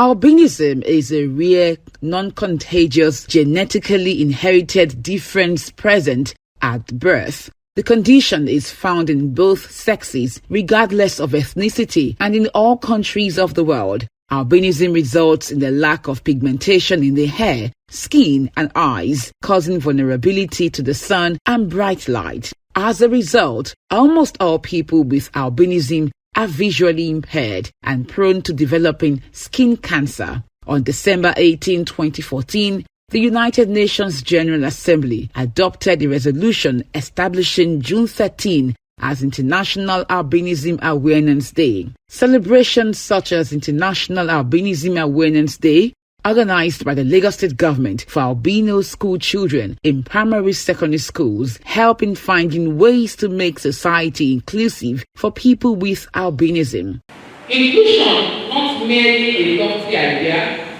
Albinism is a rare, non-contagious, genetically inherited difference present at birth. The condition is found in both sexes, regardless of ethnicity, and in all countries of the world. Albinism results in the lack of pigmentation in the hair, skin, and eyes, causing vulnerability to the sun and bright light. As a result, almost all people with albinism are visually impaired and prone to developing skin cancer. On December 18, 2014, the United Nations General Assembly adopted a resolution establishing June 13 as International Albinism Awareness Day. Celebrations such as International Albinism Awareness Day, organized by the Lagos State Government for albino school children in primary secondary schools, help in finding ways to make society inclusive for people with albinism. Inclusion, not merely a lofty idea,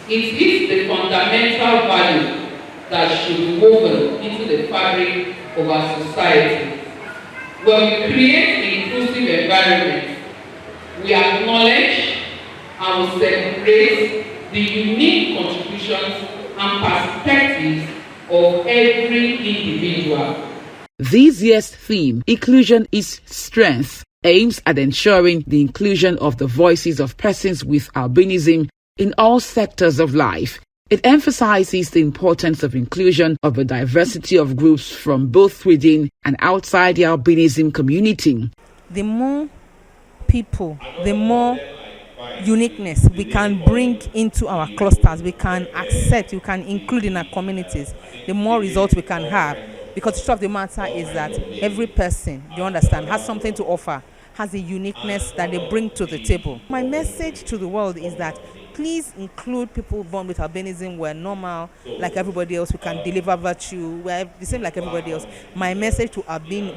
it is the fundamental value that should be woven into the fabric of our society. When we create an inclusive environment, we acknowledge and we celebrate the unique contributions and perspectives of every individual. This year's theme, Inclusion is Strength, aims at ensuring the inclusion of the voices of persons with albinism in all sectors of life. It emphasizes the importance of inclusion of a diversity of groups from both within and outside the albinism community. The more people, the more uniqueness we can bring into our clusters, we can accept, we can include in our communities, the more results we can have. Because the truth of the matter is that every person, you understand, has something to offer, has a uniqueness that they bring to the table. My message to the world is that please include people born with albinism. We're normal like everybody else. We can deliver virtue. We're the same like everybody else. My message to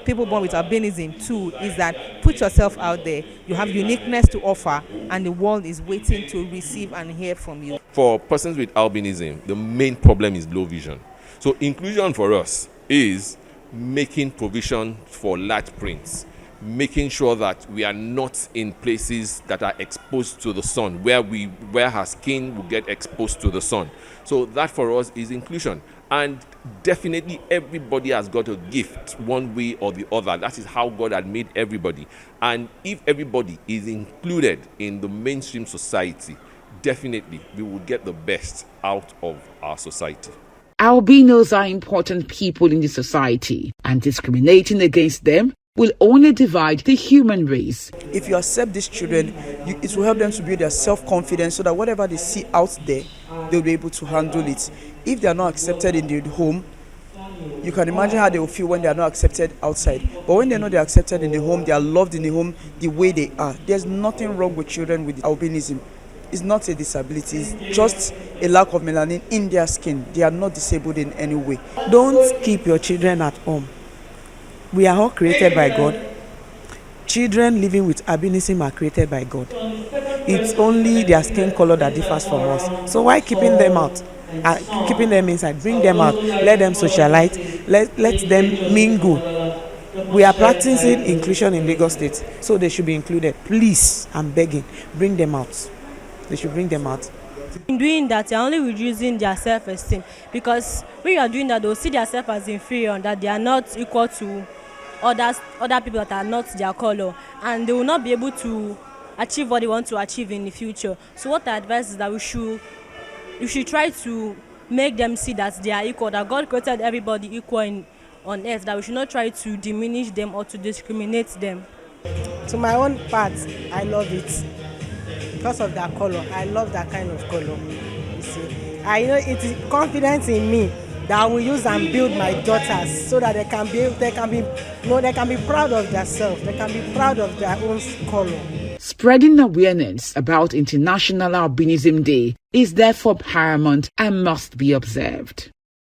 people born with albinism too is that put yourself out there. You have uniqueness to offer, and the world is waiting to receive and hear from you. For persons with albinism, the main problem is low vision. So inclusion for us is making provision for large prints, making sure that we are not in places that are exposed to the sun, where our skin will get exposed to the sun. So that for us is inclusion. And definitely everybody has got a gift one way or the other. That is how God had made everybody. And if everybody is included in the mainstream society, definitely we will get the best out of our society. Albinos are important people in the society, and discriminating against them will only divide the human race. If you accept these children, it will help them to build their self-confidence so that whatever they see out there, they'll be able to handle it. If they are not accepted in the home, you can imagine how they will feel when they are not accepted outside. But when they know they are accepted in the home, they are loved in the home the way they are. There's nothing wrong with children with albinism. It's not a disability, it's just a lack of melanin in their skin. They are not disabled in any way. Don't keep your children at home. We are all created by God. Children living with albinism are created by God. It's only their skin color that differs from us. So why keeping them out? Keeping them inside, bring them out, let them socialize, let them mingle. We are practicing inclusion in Lagos State, so they should be included. Please, I'm begging, bring them out. They should bring them out. In doing that, they're only reducing their self-esteem, because when you are doing that, they'll see themselves as inferior and that they are not equal to other people that are not their color, and they will not be able to achieve what they want to achieve in the future. So what I advise is that you should try to make them see that they are equal, that God created everybody equal on earth, that we should not try to diminish them or to discriminate them. To my own part, I love it because of that color. I love that kind of color. You see, I know it is confidence in me that I will use and build my daughters so that they can be proud of themselves. They can be proud of their own color. Spreading awareness about International Albinism Day is therefore paramount and must be observed.